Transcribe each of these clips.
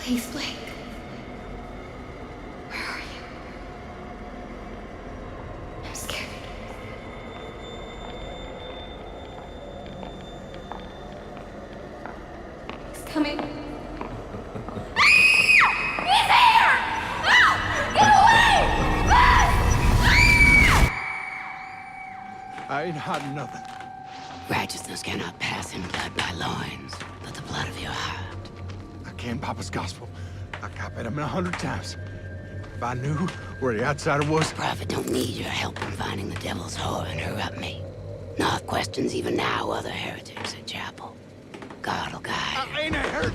Please, Blake. Where are you? I'm scared. He's coming. He's here! Ah! Get away! I ain't had nothing. Righteousness cannot pass in blood by loins, but the blood of your heart. I came Papa's gospel. I copied him 100 times. If I knew where the outsider was... Prophet don't need your help in finding the devil's whore and her up me. Knoth questions even now other heretics at chapel. God will guide. I ain't a heretic.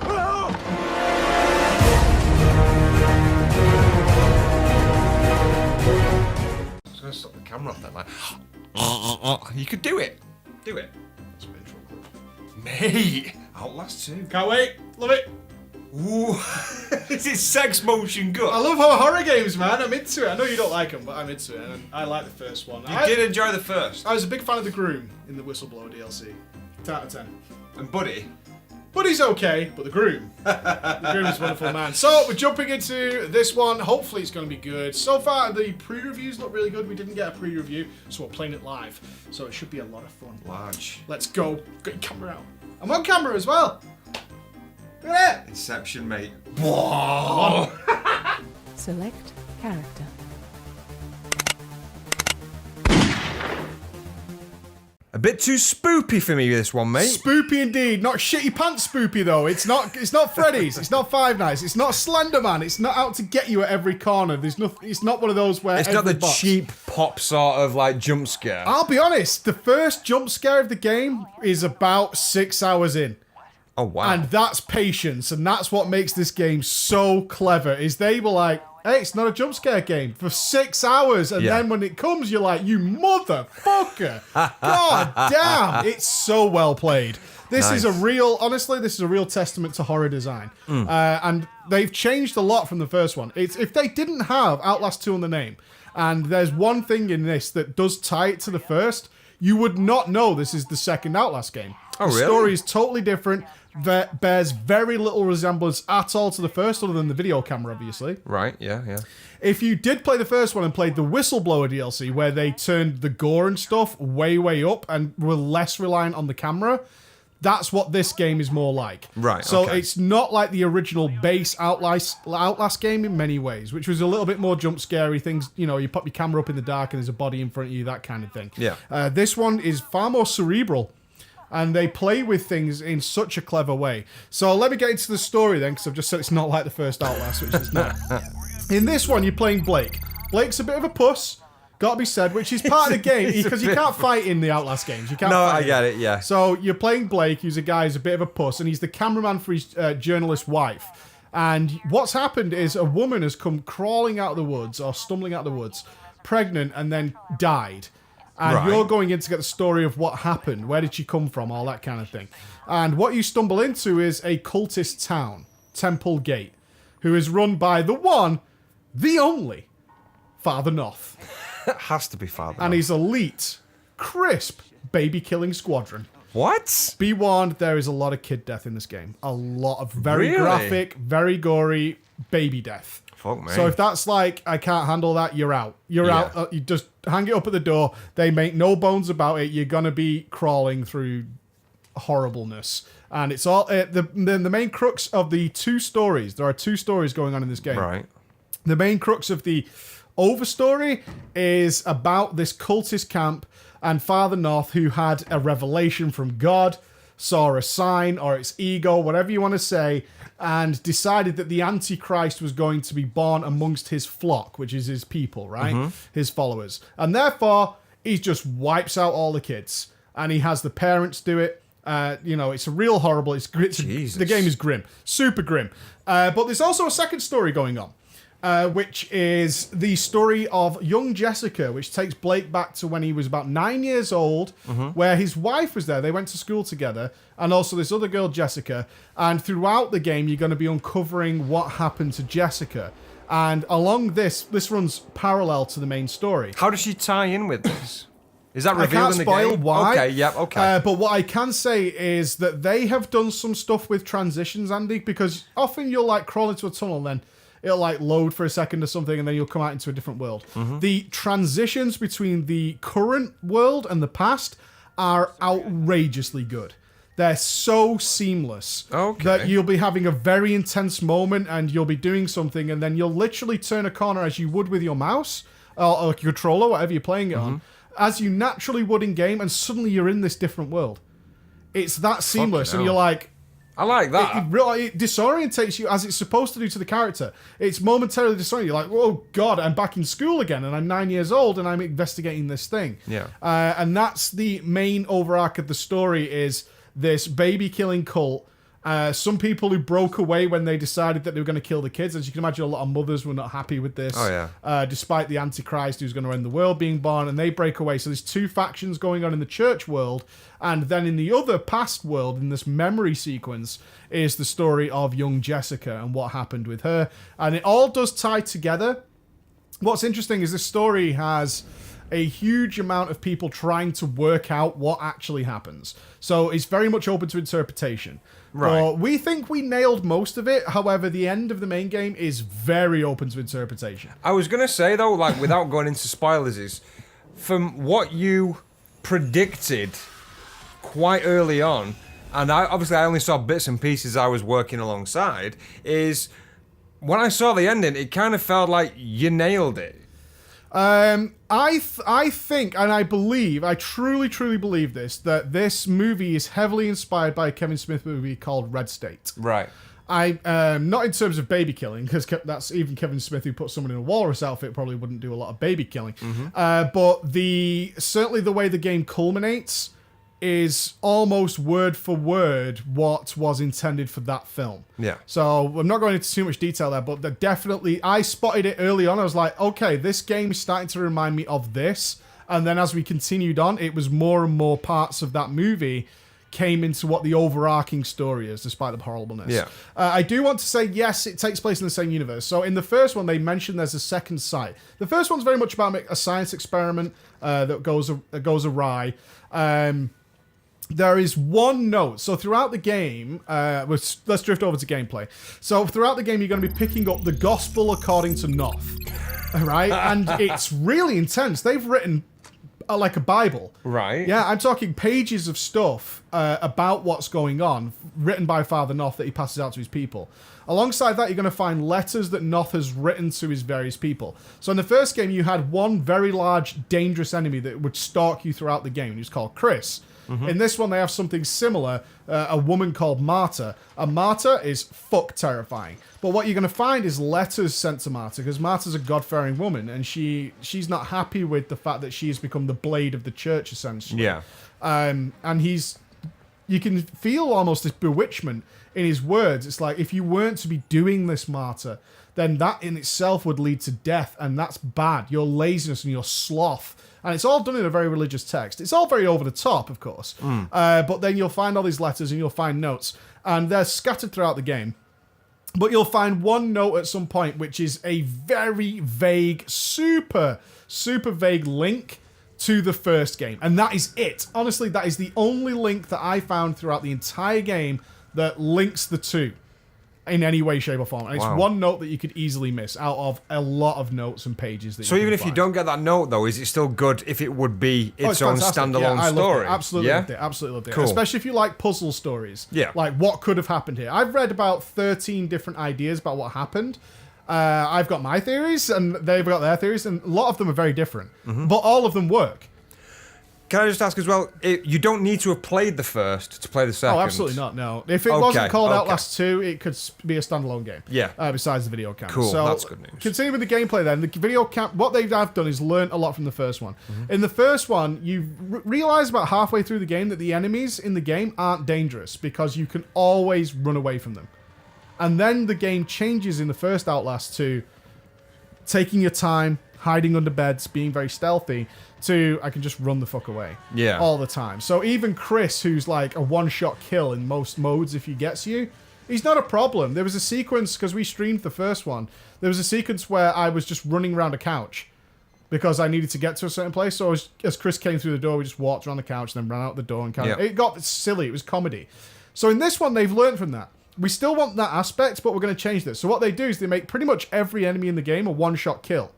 Oh! I was gonna stop the camera off that, like. You could do it. Do it. That's been trouble. Mate, Outlast 2. Can't wait. Love it. Ooh, this is sex motion good. I love horror games, man. I'm into it. I know you don't like them, but I'm into it. And I like the first one. You did enjoy the first. I was a big fan of the Groom in the Whistleblower DLC. 10 out of 10. And Buddy. Buddy's okay, but the Groom. The Groom is a wonderful man. So, we're jumping into this one. Hopefully it's going to be good. So far, the pre-reviews look really good. We didn't get a pre-review, so we're playing it live. So it should be a lot of fun. Large. Let's go. Get your camera out. I'm on camera as well. Look at that. Inception, mate. Whoa. Select character. A bit too spoopy for me, this one, mate. Spoopy indeed. Not shitty pants spoopy though. It's not Freddy's. It's not Five Nights. It's not Slenderman. It's not out to get you at every corner. There's nothing. It's not one of those where It's got the box. cheap pop sort of like jump scare. I'll be honest. The first jump scare of the game is about 6 hours in. Oh wow. And that's patience, and that's what makes this game so clever, is they were like, hey, it's not a jump scare game for 6 hours, and then when it comes, you're like, you motherfucker. God damn, it's so well played. This is honestly, this is a real testament to horror design. And they've changed a lot from the first one. If they didn't have Outlast 2 on the name, and there's one thing in this that does tie it to the first, you would not know this is the second Outlast game. Oh, really? The story is totally different. That bears very little resemblance at all to the first, other than the video camera, obviously. Right, yeah. If you did play the first one and played the Whistleblower DLC, where they turned the gore and stuff way, way up and were less reliant on the camera, that's what this game is more like. Right, So okay. it's not like the original base Outlast game in many ways, which was a little bit more jump scary things. You know, you pop your camera up in the dark and there's a body in front of you, that kind of thing. Yeah. This one is far more cerebral. And they play with things in such a clever way. So let me get into the story then, because I've just said it's not like the first Outlast, which is not. In this one, you're playing Blake. Blake's a bit of a puss, gotta be said, which is part of the game, because you can't fight in the Outlast games. You can't No, fight I get it, yeah. So you're playing Blake, who's a guy who's a bit of a puss, and he's the cameraman for his journalist wife. And what's happened is a woman has come crawling out of the woods, or stumbling out of the woods, pregnant, and then died. And you're going in to get the story of what happened, where did she come from, all that kind of thing. And what you stumble into is a cultist town, Temple Gate, who is run by the one, the only, Father Knoth. It has to be Father And Knoth. his elite, crisp, baby-killing squadron. What? Be warned, there is a lot of kid death in this game. A lot of very Really? graphic, very gory baby death. Fuck me. So if that's like, I can't handle that, you're out. You're out. You just hang it up at the door. They make no bones about it. You're going to be crawling through horribleness. And it's all... the main crux of the two stories, there are two stories going on in this game. Right. The main crux of the overstory is about this cultist camp and Father Knoth, who had a revelation from God, saw a sign, or its ego, whatever you want to say, and decided that the Antichrist was going to be born amongst his flock, which is his people, right? His followers. And therefore, he just wipes out all the kids. And he has the parents do it. It's a real horrible... Jesus. The game is grim. Super grim. But there's also a second story going on. Which is the story of young Jessica, which takes Blake back to when he was about 9 years old, where his wife was there. They went to school together, and also this other girl, Jessica. And throughout the game, you're going to be uncovering what happened to Jessica. And along this runs parallel to the main story. How does she tie in with this? Is that I revealed can't in the spoil game? why. Okay, yep, okay. But what I can say is that they have done some stuff with transitions, Andy, because often you'll like crawl into a tunnel and then it'll like load for a second or something and then you'll come out into a different world. The transitions between the current world and the past are outrageously good. They're so seamless that you'll be having a very intense moment and you'll be doing something and then you'll literally turn a corner as you would with your mouse or your controller, whatever you're playing it on, as you naturally would in game, and suddenly you're in this different world. It's that seamless, and you're like, I like that. It disorientates you as it's supposed to do to the character. It's momentarily disorientating. You're like, oh God, I'm back in school again, and I'm 9 years old, and I'm investigating this thing. Yeah. And that's the main overarch of the story is this baby killing cult. Some people who broke away when they decided that they were going to kill the kids. As you can imagine, a lot of mothers were not happy with this. Oh, yeah. Despite the Antichrist who's going to end the world being born, and they break away. So there's two factions going on in the church world, and then in the other past world, in this memory sequence, is the story of young Jessica and what happened with her. And it all does tie together. What's interesting is this story has a huge amount of people trying to work out what actually happens. So it's very much open to interpretation. Right. We think we nailed most of it. However, the end of the main game is very open to interpretation. I was going to say, though, like, without going into spoilers, is from what you predicted quite early on, and I only saw bits and pieces I was working alongside, is when I saw the ending, it kind of felt like you nailed it. I think, and I believe, I truly believe this, that this movie is heavily inspired by a Kevin Smith movie called Red State. Right. Not in terms of baby killing, because that's even Kevin Smith who put someone in a walrus outfit probably wouldn't do a lot of baby killing. But certainly the way the game culminates is almost word for word what was intended for that film. Yeah. So I'm not going into too much detail there, but definitely I spotted it early on. I was like, okay, this game is starting to remind me of this. And then as we continued on, it was more and more parts of that movie came into what the overarching story is, despite the horribleness. Yeah. I do want to say, yes, it takes place in the same universe. So in the first one, they mentioned there's a second site. The first one's very much about a science experiment that goes awry. There is one note. So throughout the game, let's drift over to gameplay. So throughout the game, you're going to be picking up the Gospel according to Knoth, right? And it's really intense. They've written like a Bible. Right. Yeah, I'm talking pages of stuff about what's going on, written by Father Knoth that he passes out to his people. Alongside that, you're going to find letters that Knoth has written to his various people. So in the first game, you had one very large, dangerous enemy that would stalk you throughout the game. He was called Chris. In this one, they have something similar, a woman called Marta. And Marta is fuck terrifying. But what you're going to find is letters sent to Marta, because Marta's a God-fearing woman, and she's not happy with the fact that she has become the blade of the church, essentially. Yeah. And you can feel almost this bewitchment in his words. It's like, if you weren't to be doing this, Marta, then that in itself would lead to death, and that's bad. Your laziness and your sloth. And it's all done in a very religious text. It's all very over the top, of course. But then you'll find all these letters and you'll find notes. And they're scattered throughout the game. But you'll find one note at some point, which is a very vague, super vague link to the first game. And that is it. Honestly, that is the only link that I found throughout the entire game that links the two in any way, shape, or form. And it's one note that you could easily miss out of a lot of notes and pages that so even if you don't get that note, though, is it still good if it would be its own standalone story? Absolutely loved it. Cool. Especially if you like puzzle stories. Yeah. Like, what could have happened here? I've read about 13 different ideas about what happened. I've got my theories, and they've got their theories, and a lot of them are very different. But all of them work. Can I just ask as well, you don't need to have played the first to play the second? Oh, absolutely not, no. If it wasn't called Outlast 2, it could be a standalone game. Yeah. Besides the video camp. Cool, so, that's good news. Continuing with the gameplay then, the video camp, what they've done is learn a lot from the first one. In the first one, you realise about halfway through the game that the enemies in the game aren't dangerous because you can always run away from them. And then the game changes in the first Outlast to taking your time, hiding under beds, being very stealthy, to I can just run the fuck away. Yeah. All the time. So even Chris, who's like a one-shot kill in most modes if he gets you, he's not a problem. There was a sequence, because we streamed the first one, there was a sequence where I was just running around a couch, because I needed to get to a certain place. So as Chris came through the door, we just walked around the couch and then ran out the door and it got silly. It was comedy. So in this one, they've learned from that. We still want that aspect, but we're going to change this. So what they do is they make pretty much every enemy in the game a one-shot kill.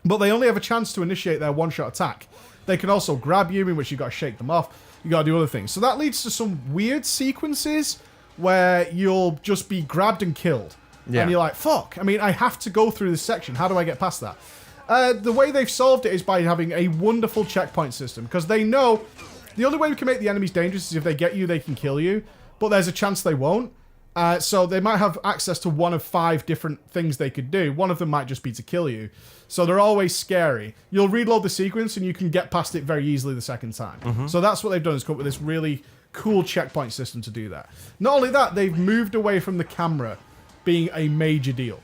But they only have a chance to initiate their one-shot attack. They can also grab you, in which you've got to shake them off. You got to do other things. So that leads to some weird sequences where you'll just be grabbed and killed. Yeah. And you're like, fuck. I mean, I have to go through this section. How do I get past that? The way they've solved it is by having a wonderful checkpoint system. Because they know the only way we can make the enemies dangerous is if they get you, they can kill you. But there's a chance they won't. So they might have access to one of 5 different things they could do. One of them might just be to kill you. So they're always scary. You'll reload the sequence and you can get past it very easily the second time. So that's what they've done, is come up with this really cool checkpoint system to do that. Not only that, they've moved away from the camera being a major deal.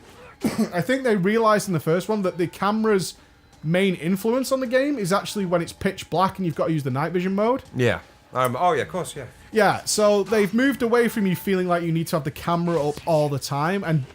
I think they realized in the first one that the camera's main influence on the game is actually when it's pitch black and you've got to use the night vision mode. Yeah. Oh, yeah, of course, yeah. Yeah, so they've moved away from you feeling like you need to have the camera up all the time, and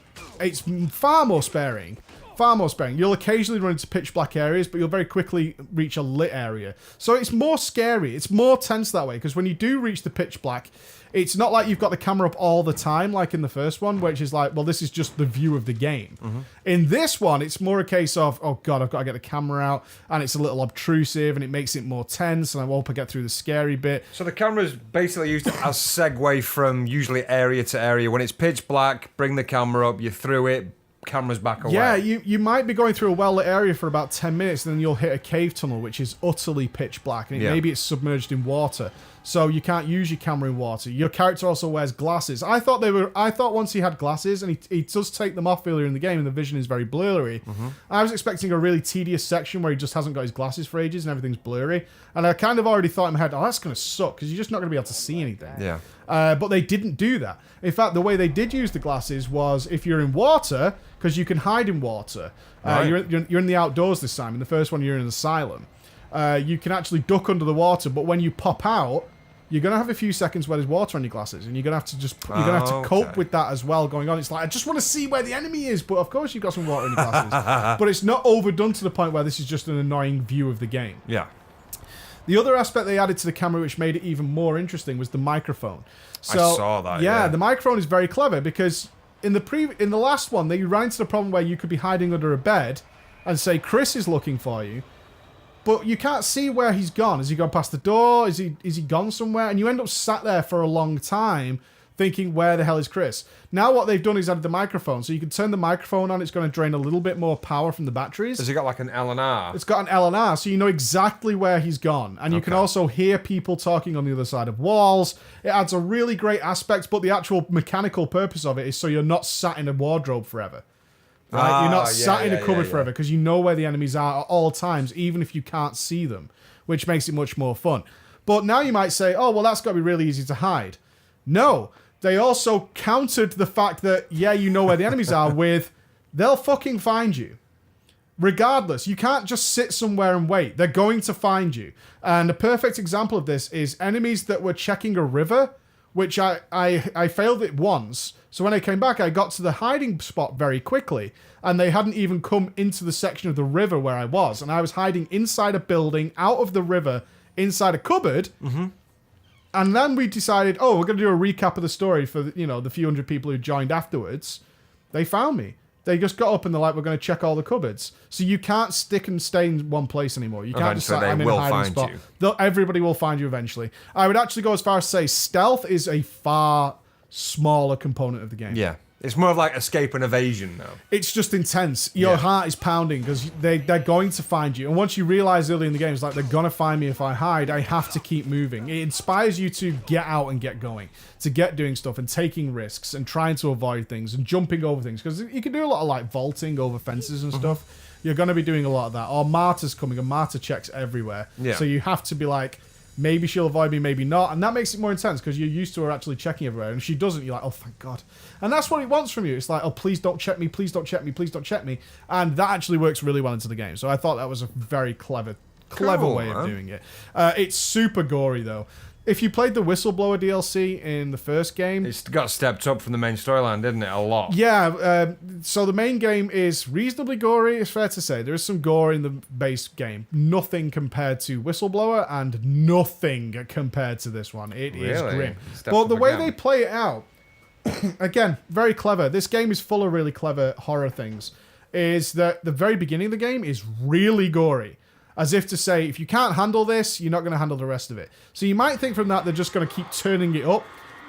it's far more sparing. Far more sparing. You'll occasionally run into pitch black areas, but you'll very quickly reach a lit area. So it's more scary. It's more tense that way, because when you do reach the pitch black, it's not like you've got the camera up all the time, like in the first one, which is like, well, this is just the view of the game. In this one, it's more a case of, oh god, I've got to get the camera out, and it's a little obtrusive, and it makes it more tense, and I hope I get through the scary bit. So the camera's basically used as segue from usually area to area. When it's pitch black, bring the camera up, you're through it, camera's back away. Yeah, you might be going through a well-lit area for about 10 minutes, and then you'll hit a cave tunnel, which is utterly pitch black, and maybe it's submerged in water. So you can't use your camera in water. Your character also wears glasses. I thought once he had glasses, and he does take them off earlier in the game, and the vision is very blurry. I was expecting a really tedious section where he just hasn't got his glasses for ages and everything's blurry. And I kind of already thought in my head, oh, that's going to suck, because you're just not going to be able to see anything. Yeah. But they didn't do that. In fact, the way they did use the glasses was if you're in water, because you can hide in water. Right. You're in the outdoors this time. In the first one, you're in an asylum. You can actually duck under the water, but when you pop out, you're going to have a few seconds where there's water on your glasses, and you're going to have to cope with that as well going on. It's like, I just want to see where the enemy is, but of course you've got some water in your glasses. But it's not overdone to the point where this is just an annoying view of the game. Yeah. The other aspect they added to the camera, which made it even more interesting, was the microphone. So, I saw that, yeah. The microphone is very clever, because in the last one, they ran into the problem where you could be hiding under a bed and say Chris is looking for you, but you can't see where he's gone. Has he gone past the door? Is he gone somewhere? And you end up sat there for a long time thinking, where the hell is Chris? Now what they've done is added the microphone. So you can turn the microphone on. It's going to drain a little bit more power from the batteries. Has it got like an L&R? It's got an L&R, so you know exactly where he's gone. And you can also hear people talking on the other side of walls. It adds a really great aspect, but the actual mechanical purpose of it is so you're not sat in a wardrobe forever. Right? You're not sat in a cupboard forever, because you know where the enemies are at all times, even if you can't see them, which makes it much more fun. But now you might say, oh, well, that's got to be really easy to hide. No, they also countered the fact that, yeah, you know where the enemies are with, they'll fucking find you. Regardless, you can't just sit somewhere and wait. They're going to find you. And a perfect example of this is enemies that were checking a river, which I failed it once. So when I came back, I got to the hiding spot very quickly, and they hadn't even come into the section of the river where I was. And I was hiding inside a building, out of the river, inside a cupboard. And then we decided, oh, we're going to do a recap of the story for the few hundred people who joined afterwards. They found me. They just got up and they're like, we're going to check all the cupboards. So you can't stick and stay in one place anymore. You can't just say, I'm in a hiding spot. Everybody will find you eventually. I would actually go as far as to say stealth is a far smaller component of the game. Yeah. It's more of like escape and evasion now. It's just intense. Your heart is pounding because they're going to find you. And once you realize early in the game, it's like, they're going to find me if I hide. I have to keep moving. It inspires you to get out and get going, to get doing stuff and taking risks and trying to avoid things and jumping over things. Because you can do a lot of like vaulting over fences and stuff. You're going to be doing a lot of that. Or Marta's coming, and Marta checks everywhere. Yeah. So you have to be like, maybe she'll avoid me, maybe not. And that makes it more intense because you're used to her actually checking everywhere. And if she doesn't, you're like, oh, thank God. And that's what it wants from you. It's like, oh, please don't check me, please don't check me, please don't check me. And that actually works really well into the game. So I thought that was a very clever way of doing it. It's super gory, though. if you played the Whistleblower DLC in the first game, It's got stepped up from the main storyline, didn't it? A lot. yeah, so the main game is reasonably gory, it's fair to say. There is some gore in the base game. Nothing compared to Whistleblower and nothing compared to this one. It is Really? grim. Stepped But up the way again. they play it out, again, very clever. This game is full of really clever horror things. Is that the very beginning of the game is really gory. As if to say, if you can't handle this, you're not going to handle the rest of it. So you might think from that they're just going to keep turning it up.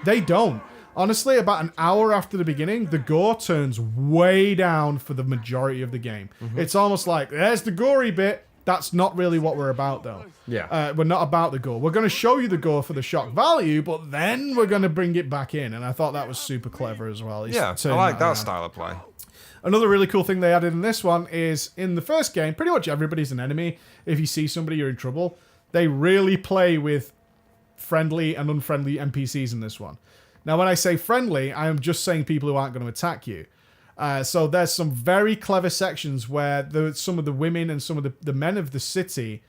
They don't. Honestly, about an hour after the beginning, the gore turns way down for the majority of the game. It's almost like, there's the gory bit. That's not really what we're about, though. Yeah. We're not about the gore. We're going to show you the gore for the shock value, but then we're going to bring it back in. And I thought that was super clever as well. He's Yeah, I turning like that around. style of play. Another really cool thing they added in this one is in the first game, pretty much everybody's an enemy. If you see somebody, you're in trouble. They really play with friendly and unfriendly NPCs in this one. Now, when I say friendly, I am just saying people who aren't going to attack you. So there's some very clever sections where some of the women and some of the men of the city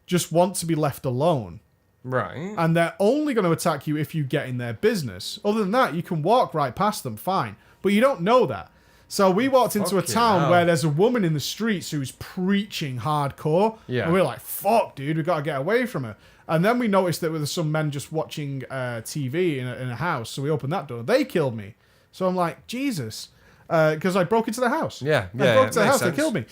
just want to be left alone. Right. And they're only going to attack you if you get in their business. Other than that, you can walk right past them, fine. But you don't know that. So we walked into a Fucking town hell. where there's a woman in the streets who's preaching hardcore. Yeah. And we're like, fuck, dude, we got to get away from her. And then we noticed that there were some men just watching TV in a house. So we opened that door. They killed me. So I'm like, Jesus. Because I broke into the house. Yeah, I yeah, broke into the makes house. sense. They killed me.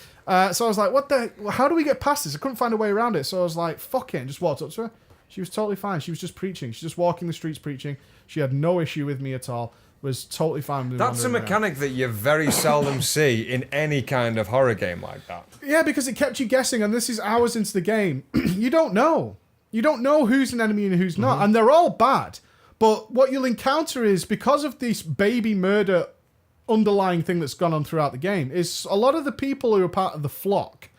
So I was like, how do we get past this? I couldn't find a way around it. So I was like, fuck it. And just walked up to her. She was totally fine. She was just preaching. She's just walking the streets preaching. She had no issue with me at all. Was totally fine with me. That's a wandering around. mechanic that you very seldom see in any kind of horror game like that. Yeah, because it kept you guessing, and this is hours into the game. You don't know. You don't know who's an enemy and who's not, and they're all bad. But what you'll encounter is, because of this baby murder underlying thing that's gone on throughout the game, is a lot of the people who are part of the flock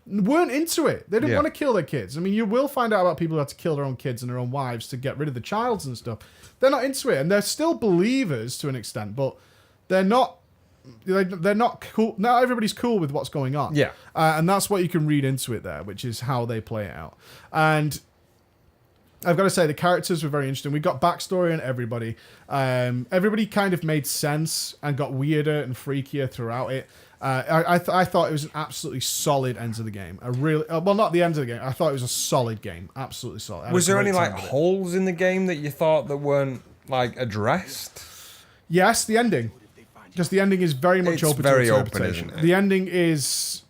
weren't into it. They didn't Yeah. want to kill their kids. I mean, you will find out about people who had to kill their own kids and their own wives to get rid of the childs and stuff. They're not into it, and they're still believers to an extent, but they're not. They're not cool. Not everybody's cool with what's going on. Yeah. And that's what you can read into it there, which is how they play it out. And I've got to say, the characters were very interesting. We got backstory on everybody. Everybody kind of made sense and got weirder and freakier throughout it. I thought it was an absolutely solid end of the game. A really well, not the end of the game. I thought it was a solid game, absolutely solid. I had Was a there great any time like with it. holes in the game that you thought that weren't like addressed? Yes, the ending, because the ending is very much It's open very to open, interpretation. isn't it? The ending is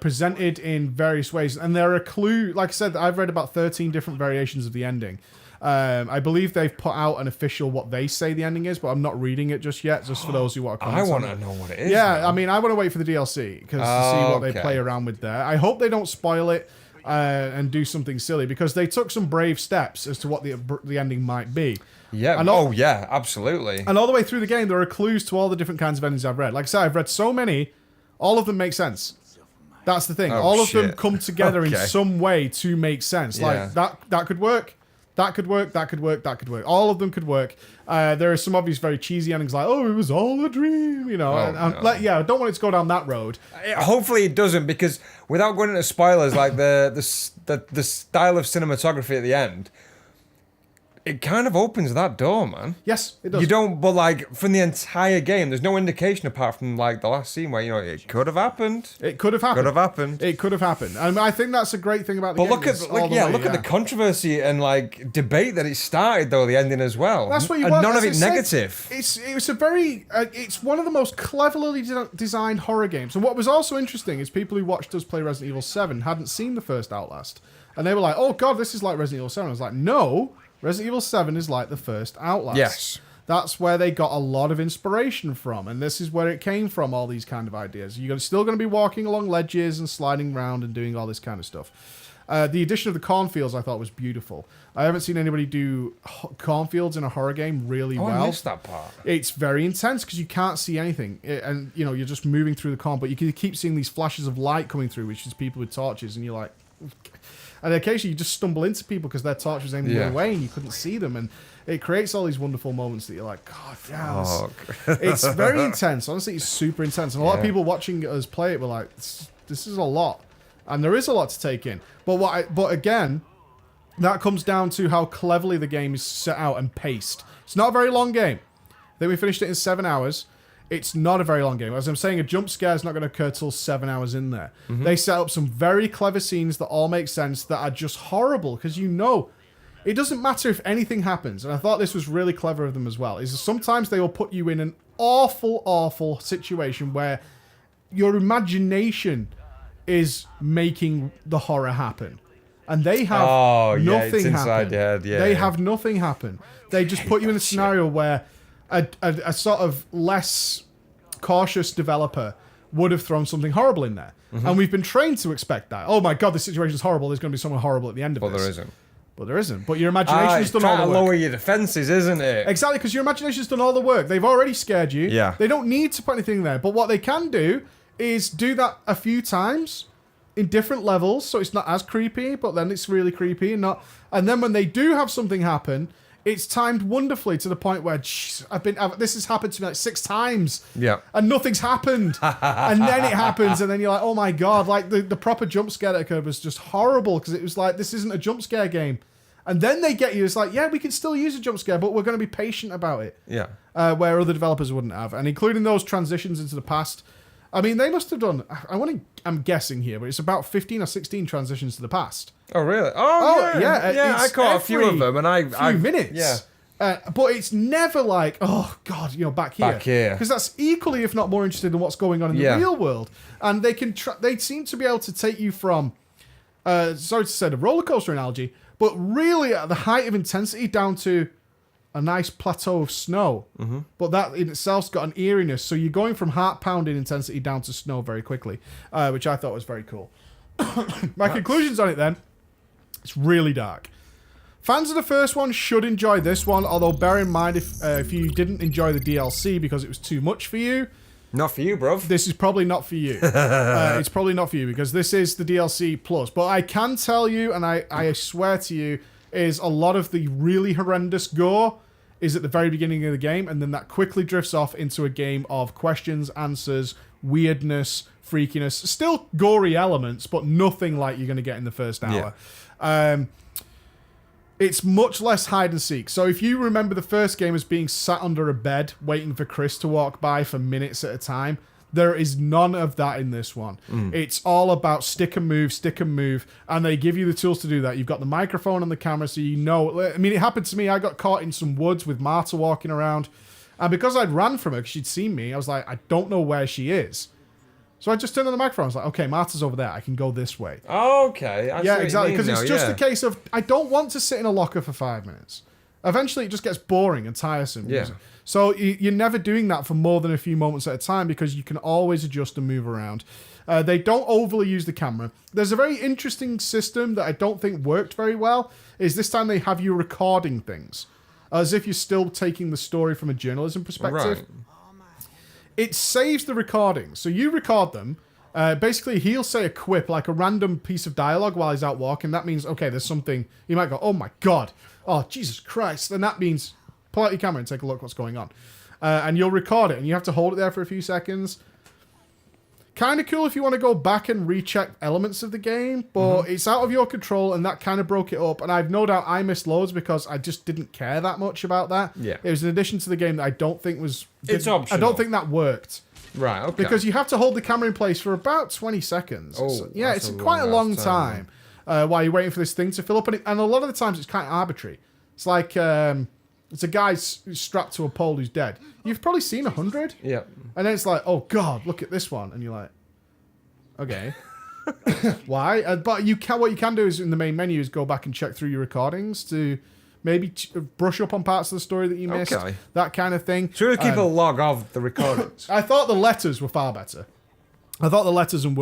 presented in various ways, and there are clues. Like I said, I've read about 13 different variations of the ending. I believe they've put out an official what they say the ending is, but I'm not reading it just yet. Just for those who want to comment. I want on to it. know what it is. Yeah, now. I mean, I want to wait for the DLC because to see what they okay. play around with there. I hope they don't spoil it and do something silly, because they took some brave steps as to what the ending might be. Yeah. And all- Oh, yeah. Absolutely. And all the way through the game, there are clues to all the different kinds of endings I've read. Like I said, I've read so many, all of them make sense. That's the thing. Oh, all of them shit. come together in Okay. some way to make sense. Yeah. Like that could work. That could work. That could work. That could work. All of them could work. There are some obvious very cheesy endings, like "Oh, it was all a dream," you know. Oh, and, no. like, yeah, I don't want it to go down that road. Hopefully it doesn't, because without going into spoilers, like the style of cinematography at the end, it kind of opens that door, man. Yes, it does. You don't, but like from the entire game, there's no indication apart from like the last scene where it could have happened. It could have happened. Could have happened. It could have happened. And I think that's a great thing about the But game. look at is all the way, look at the controversy and like debate that it started though, the ending as well. That's what you and want. none of as it I said, negative. It's a very it's one of the most cleverly designed horror games. And what was also interesting is people who watched us play Resident Evil 7 hadn't seen the first Outlast, and they were like, "Oh God, this is like Resident Evil 7." I was like, "No, Resident Evil 7 is like the first Outlast." Yes. That's where they got a lot of inspiration from, and this is where it came from, all these kind of ideas. You're still going to be walking along ledges and sliding around and doing all this kind of stuff. The addition of the cornfields I thought was beautiful. I haven't seen anybody do cornfields in a horror game really Oh, well. I missed that part. It's very intense because you can't see anything, and you're just moving through the corn, but you can keep seeing these flashes of light coming through, which is people with torches, and you're like... And occasionally you just stumble into people because their torch was aimed the other way and you couldn't see them. And it creates all these wonderful moments that you're like, God, yeah. It's very intense. Honestly, it's super intense. And a lot of people watching us play it were like, this is a lot. And there is a lot to take in. But again, that comes down to how cleverly the game is set out and paced. It's not a very long game. Then we finished it in 7 hours. It's not a very long game. As I'm saying, a jump scare is not going to occur till 7 hours in there. They set up some very clever scenes that all make sense that are just horrible because you know it doesn't matter if anything happens. And I thought this was really clever of them as well. Is sometimes they will put you in an awful, awful situation where your imagination is making the horror happen. And they have nothing happen. They have nothing happen. They just put you in a scenario where a sort of less cautious developer would have thrown something horrible in there. And we've been trained to expect that. Oh my god, this situation is horrible. There's going to be something horrible at the end of this. But there isn't. But there isn't. But your imagination's done all the work. Trying to lower your defenses, isn't it? Exactly, because your imagination's done all the work. They've already scared you. Yeah. They don't need to put anything there. But what they can do is do that a few times in different levels, so it's not as creepy, but then it's really creepy and not. And then when they do have something happen, it's timed wonderfully to the point where this has happened to me like 6 times. Yeah. And nothing's happened. And then it happens, and then you're like, oh my god, like the proper jump scare that occurred was just horrible because it was like, this isn't a jump scare game. And then they get you, it's like, yeah, we can still use a jump scare, but we're going to be patient about it. Yeah. Where other developers wouldn't have. And including those transitions into the past. I mean, they must have done, I'm guessing here, but it's about 15 or 16 transitions to the past. Oh, really? Oh yeah. Yeah, I caught a few of them, and I few minutes. Yeah. But it's never like, oh god, back here. Back here. Because that's equally, if not more interested in what's going on in the real world. And they can, they seem to be able to take you from, sorry to say the roller coaster analogy, but really at the height of intensity down to a nice plateau of snow. But that in itself's got an eeriness, so you're going from heart-pounding intensity down to snow very quickly, which I thought was very cool. My conclusions on it then, it's really dark. Fans of the first one should enjoy this one, although bear in mind if you didn't enjoy the DLC because it was too much for you, not for you, bruv. this is probably not for you. It's probably not for you because this is the DLC plus. But I can tell you, and I swear to you, is a lot of the really horrendous gore is at the very beginning of the game, and then that quickly drifts off into a game of questions, answers, weirdness, freakiness. Still gory elements, but nothing like you're going to get in the first hour. Yeah. It's much less hide and seek. So if you remember the first game as being sat under a bed waiting for Chris to walk by for minutes at a time, there is none of that in this one. It's all about stick and move, and they give you the tools to do that. You've got the microphone and the camera, so you know. I mean, it happened to me. I got caught in some woods with Marta walking around, and because I'd ran from her because she'd seen me, I was like, I don't know where she is. So I just turned on the microphone. I was like, okay, Marta's over there. I can go this way. Okay. Yeah, exactly. Because it's just a case of, I don't want to sit in a locker for 5 minutes. Eventually, it just gets boring and tiresome. Yeah. So you're never doing that for more than a few moments at a time because you can always adjust and move around. They don't overly use the camera. There's a very interesting system that I don't think worked very well, is this time they have you recording things as if you're still taking the story from a journalism perspective. Right. It saves the recordings. So you record them. Basically, he'll say a quip, like a random piece of dialogue while he's out walking. That means, okay, there's something. You might go, oh my God. Oh, Jesus Christ. And that means pull out your camera and take a look what's going on. And you'll record it, and you have to hold it there for a few seconds. Kind of cool if you want to go back and recheck elements of the game, but it's out of your control, and that kind of broke it up. And I've no doubt I missed loads because I just didn't care that much about that. Yeah. It was an addition to the game that I don't think was... It's optional. I don't think that worked. Right, okay. Because you have to hold the camera in place for about 20 seconds. Oh, So, yeah, that's it's a quite a long time. while you're waiting for this thing to fill up. And a lot of the times it's kind of arbitrary. It's like it's a guy strapped to a pole who's dead. You've probably seen 100. Yeah. And then it's like, oh, God, look at this one. And you're like, okay. Why? But what you can do is in the main menu is go back and check through your recordings to maybe brush up on parts of the story that you missed. Okay. That kind of thing. Should we keep a log of the recordings? I thought the letters were far better. I thought the letters and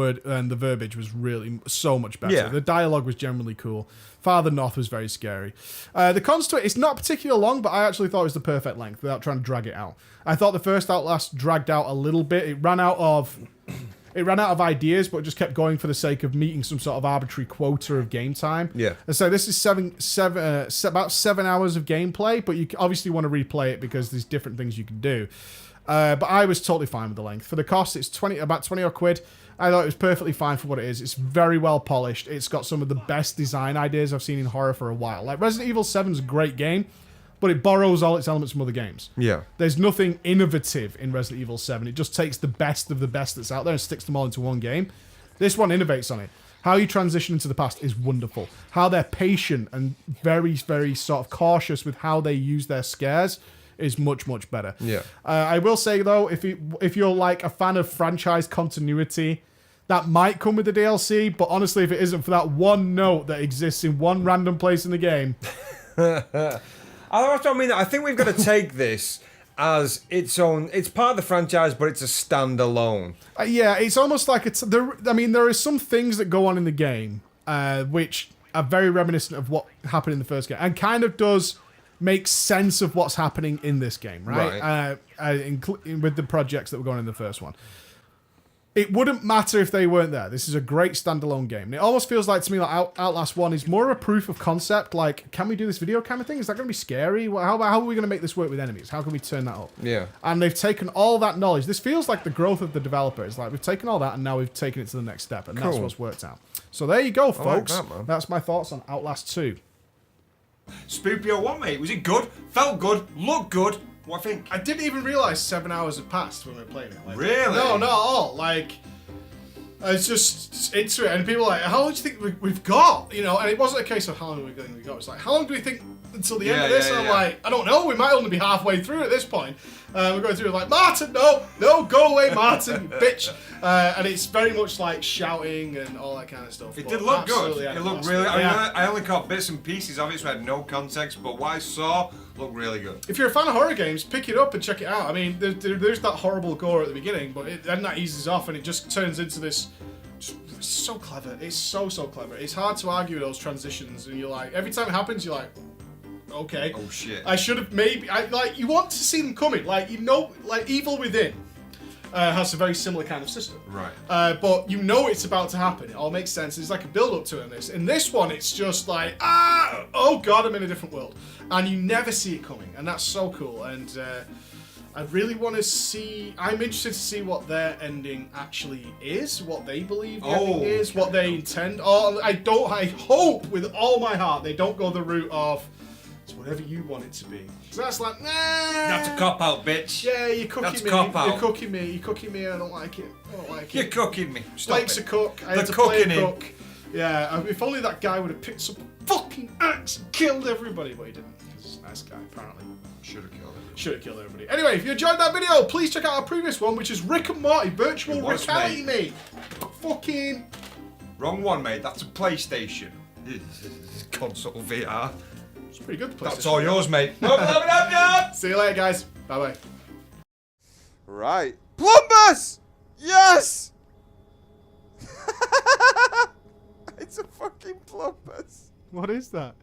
the verbiage was really so much better. Yeah. The dialogue was generally cool. Father Knoth was very scary. The cons to it's not particularly long, but I actually thought it was the perfect length without trying to drag it out. I thought the first Outlast dragged out a little bit. It ran out of ideas, but just kept going for the sake of meeting some sort of arbitrary quota of game time. Yeah. And so this is about 7 hours of gameplay, but you obviously want to replay it because there's different things you can do. But I was totally fine with the length. For the cost, it's about 20 odd quid. I thought it was perfectly fine for what it is. It's very well polished. It's got some of the best design ideas I've seen in horror for a while. Like, Resident Evil 7 is a great game, but it borrows all its elements from other games. Yeah. There's nothing innovative in Resident Evil 7. It just takes the best of the best that's out there and sticks them all into one game. This one innovates on it. How you transition into the past is wonderful. How they're patient and very, very sort of cautious with how they use their scares is much, much better. Yeah. I will say, though, if you're like a fan of franchise continuity, that might come with the DLC, but honestly, if it isn't for that one note that exists in one random place in the game... I mean, I think we've got to take this as its own... It's part of the franchise, but it's a standalone. Yeah, it's almost like it's... there are some things that go on in the game which are very reminiscent of what happened in the first game, and kind of does make sense of what's happening in this game, right? With the projects that were going in the first one. It wouldn't matter if they weren't there. This is a great standalone game. And it almost feels like to me like Outlast 1 is more of a proof of concept. Like, can we do this video camera thing? Is that going to be scary? How are we going to make this work with enemies? How can we turn that up? Yeah. And they've taken all that knowledge. This feels like the growth of the developer. It's like we've taken all that and now we've taken it to the next step. And that's what's worked out. So there you go, folks. I like that, man. That's my thoughts on Outlast 2. Spoopio 1, mate. Was it good? Felt good? Looked good? What do you think? I didn't even realise 7 hours had passed when we were playing it. Like, really? No, not at all. Like, I was just into it, and people were like, how long do you think we've got? You know, and it wasn't a case of how long are we going to go. It's like, how long do we think until the end of this? And I'm like, I don't know. We might only be halfway through at this point. We're going through like, Martin, no, go away, Martin, you bitch. And it's very much like shouting and all that kind of stuff. It did look good. It looked really. I only caught bits and pieces of it, so I had no context. But what I saw looked really good. If you're a fan of horror games, pick it up and check it out. I mean, there's that horrible gore at the beginning, but then that eases off and it just turns into this. It's so clever. It's so clever. It's hard to argue with those transitions, and you're like, every time it happens, you're like, okay. Oh shit. I should have maybe. You want to see them coming. Like, you know, like Evil Within has a very similar kind of system. Right. But you know it's about to happen. It all makes sense. It's like a build up to it in this. In this one, it's just like, oh god, I'm in a different world. And you never see it coming. And that's so cool. And I really want to see... I'm interested to see what their ending actually is, what they believe the ending is, what they intend. I hope with all my heart they don't go the route of it's whatever you want it to be. So that's like, nah. That's a cop-out, bitch. Yeah, you're cooking that's me. Cop-out. You're cooking me. You're cooking me. I don't like it. You're cooking me. Stop Blake's it. a cook. I had to play a cook. Yeah, if only that guy would have picked up a fucking axe and killed everybody, but he didn't. He's a nice guy, apparently. Should have killed everybody. Should have killed everybody. Anyway, if you enjoyed that video, please check out our previous one, which is Rick and Morty Virtual Reality, mate. Fucking... Wrong one, mate. That's a PlayStation. Console VR. It's pretty good, the PlayStation. That's all yours, mate. See you later, guys. Bye-bye. Right. Plumbus! Yes! It's a fucking Plumbus. What is that?